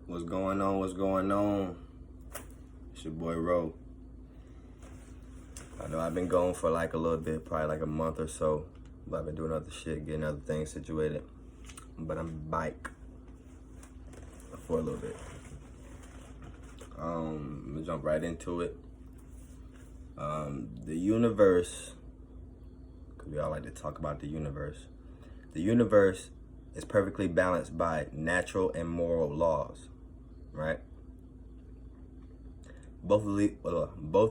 What's going on? What's going on? It's your boy Ro. I know I've been gone for like a little bit, probably like a month or so, but I've been doing other shit, getting other things situated. But I'm back for a little bit. I'm gonna jump right into it. The universe, because we all like to talk about the universe. The universe is perfectly balanced by natural and moral laws, right? Both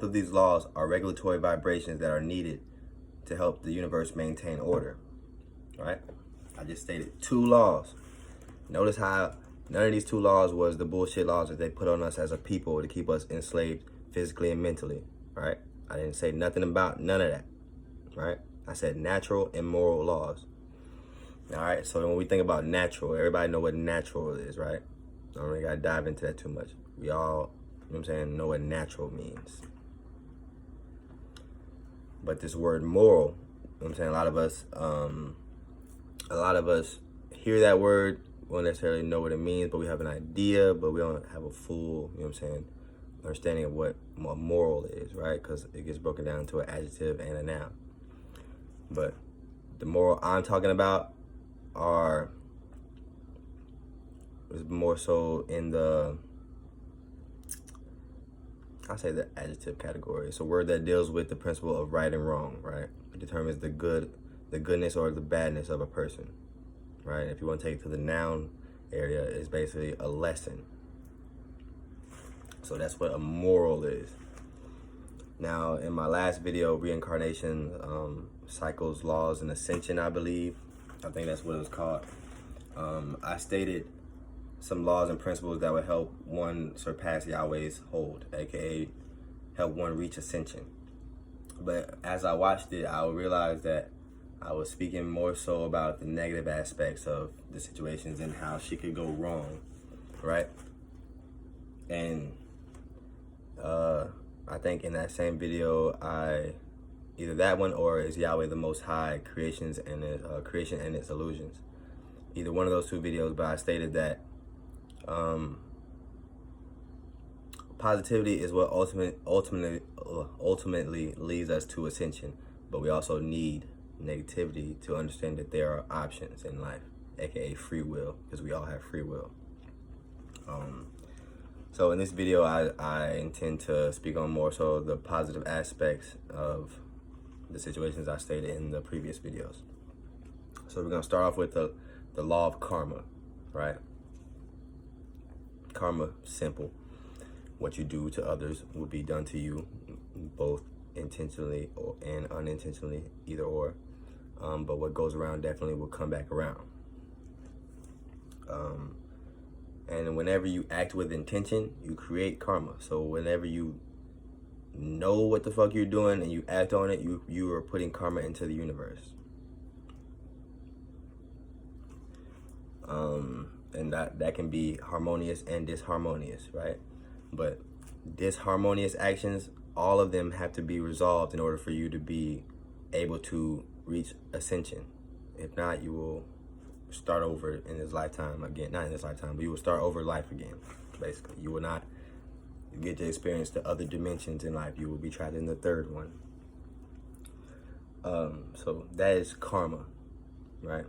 of these laws are regulatory vibrations that are needed to help the universe maintain order, right? I just stated two laws. Notice how none of these two laws was the bullshit laws that they put on us as a people to keep us enslaved physically and mentally, right? I didn't say nothing about none of that, right? I said natural and moral laws. All right, so when we think about natural, everybody know what natural is, right? I don't really gotta dive into that too much. We all, you know what I'm saying, know what natural means. But this word moral, you know what I'm saying, a lot of us hear that word, won't necessarily know what it means, but we have an idea, but we don't have a full, you know what I'm saying, understanding of what a moral is, right? Because it gets broken down to an adjective and a noun. But the moral I'm talking about is more so in the, I say the adjective category. It's a word that deals with the principle of right and wrong, right? It determines the goodness or the badness of a person, right? If you want to take it to the noun area, it's basically a lesson. So that's what a moral is. Now, in my last video, reincarnation, cycles, laws, and ascension, I believe. I think that's what it was called. I stated some laws and principles that would help one surpass Yahweh's hold, aka help one reach ascension. But as I watched it, I realized that I was speaking more so about the negative aspects of the situations and how she could go wrong, right? And I think in that same video, either that one or is Yahweh the Most High, creation and its illusions. Either one of those two videos, but I stated that positivity is what ultimately leads us to ascension, but we also need negativity to understand that there are options in life, aka free will, because we all have free will. So in this video, I intend to speak on more so the positive aspects of the situations I stated in the previous videos. So we're gonna start off with the law of karma, right? Karma, simple. What you do to others will be done to you, both intentionally and unintentionally, either or. But what goes around definitely will come back around. And whenever you act with intention, you create karma. So whenever you know what the fuck you're doing and you act on it, you are putting karma into the universe. And that can be harmonious and disharmonious, right? But disharmonious actions, all of them have to be resolved in order for you to be able to reach ascension. If not, you will start over in this lifetime again. Not in this lifetime, but you will start over life again, basically. You will not get to experience the other dimensions in life. You will be trapped in the third one. So that is karma, right?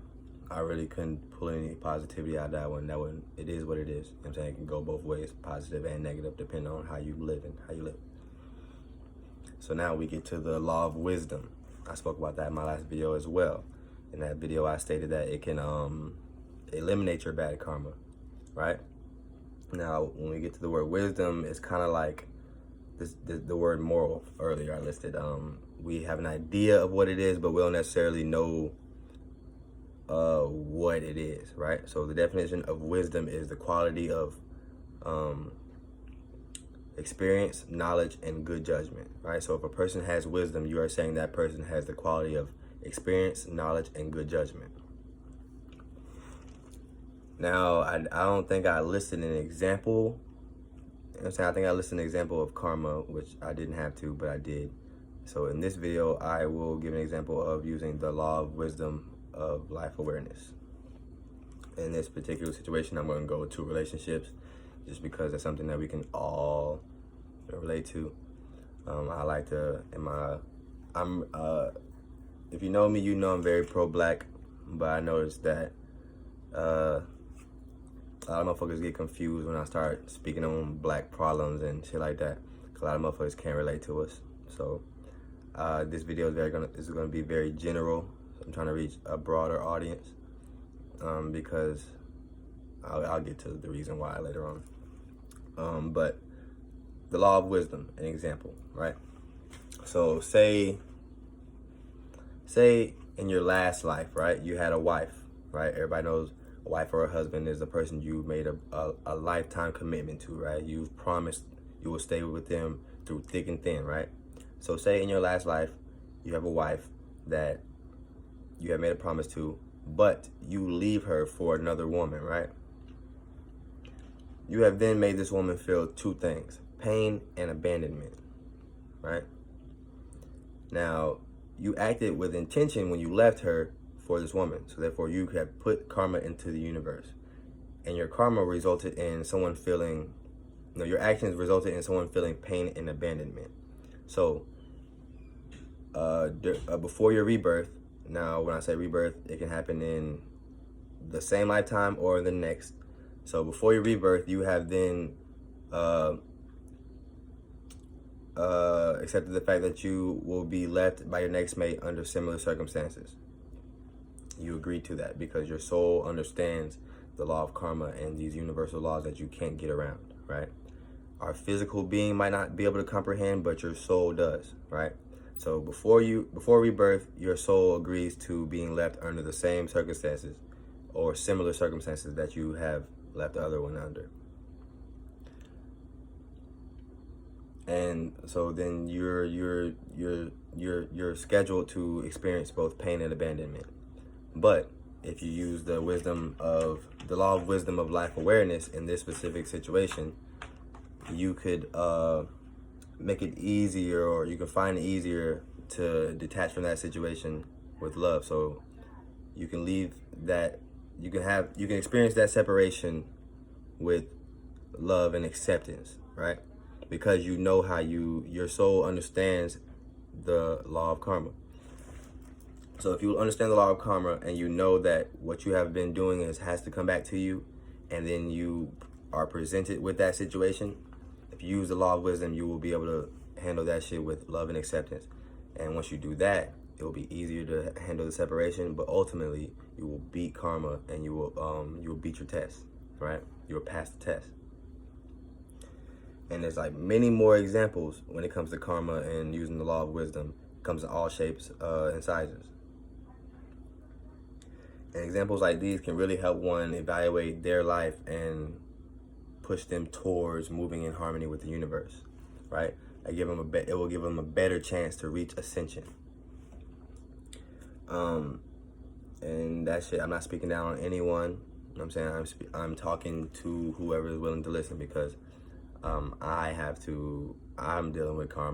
I really couldn't pull any positivity out of that one. It is what it is. You know what I'm saying? It can go both ways, positive and negative, depending on how you live and how you live. So now we get to the law of wisdom. I spoke about that in my last video as well. In that video, I stated that it can eliminate your bad karma, right? Now, when we get to the word wisdom, it's kind of like the word moral earlier I listed. We have an idea of what it is, but we don't necessarily know what it is, right? So the definition of wisdom is the quality of experience, knowledge, and good judgment, right? So if a person has wisdom, you are saying that person has the quality of experience, knowledge, and good judgment. Now, I don't think I listed an example. You know what I'm saying? I think I listed an example of karma, which I didn't have to, but I did. So in this video, I will give an example of using the law of wisdom of life awareness. In this particular situation, I'm going to go to relationships just because it's something that we can all relate to. I like to, if you know me, you know I'm very pro-black, but I noticed that a lot of motherfuckers get confused when I start speaking on black problems and shit like that. 'Cause a lot of motherfuckers can't relate to us. So this video is gonna be very general. I'm trying to reach a broader audience because I'll get to the reason why later on. But the law of wisdom, an example, right? So say in your last life, right, you had a wife, right? Everybody knows a wife or a husband is the person you made a lifetime commitment to, right? You've promised you will stay with them through thick and thin, right? So say in your last life, you have a wife that you have made a promise to, but you leave her for another woman, right? You have then made this woman feel two things: pain and abandonment, right? Now, you acted with intention when you left her for this woman. So therefore, you have put karma into the universe. And your karma resulted in someone feeling, your actions resulted in someone feeling pain and abandonment. So, before your rebirth, now when I say rebirth, it can happen in the same lifetime or the next. So before your rebirth, you have then accepted the fact that you will be left by your next mate under similar circumstances. You agree to that because your soul understands the law of karma and these universal laws that you can't get around, right? Our physical being might not be able to comprehend, but your soul does, right? So before rebirth, your soul agrees to being left under the same circumstances or similar circumstances that you have left the other one under. And so then you're scheduled to experience both pain and abandonment. But if you use the law of wisdom of life awareness in this specific situation, you could make it easier, or you can find it easier to detach from that situation with love. So you can leave that, you can experience that separation with love and acceptance, right? Because you know how your soul understands the law of karma. So if you understand the law of karma and you know that what you have been doing has to come back to you, and then you are presented with that situation, if you use the law of wisdom, you will be able to handle that shit with love and acceptance. And once you do that, it will be easier to handle the separation, but ultimately you will beat karma and you will beat your test, right? You will pass the test. And there's like many more examples when it comes to karma and using the law of wisdom. It comes in all shapes and sizes. And examples like these can really help one evaluate their life and push them towards moving in harmony with the universe, right? It will give them a better chance to reach ascension. And that shit, I'm not speaking down on anyone. You know what I'm saying? I'm talking to whoever is willing to listen, because I'm dealing with karma.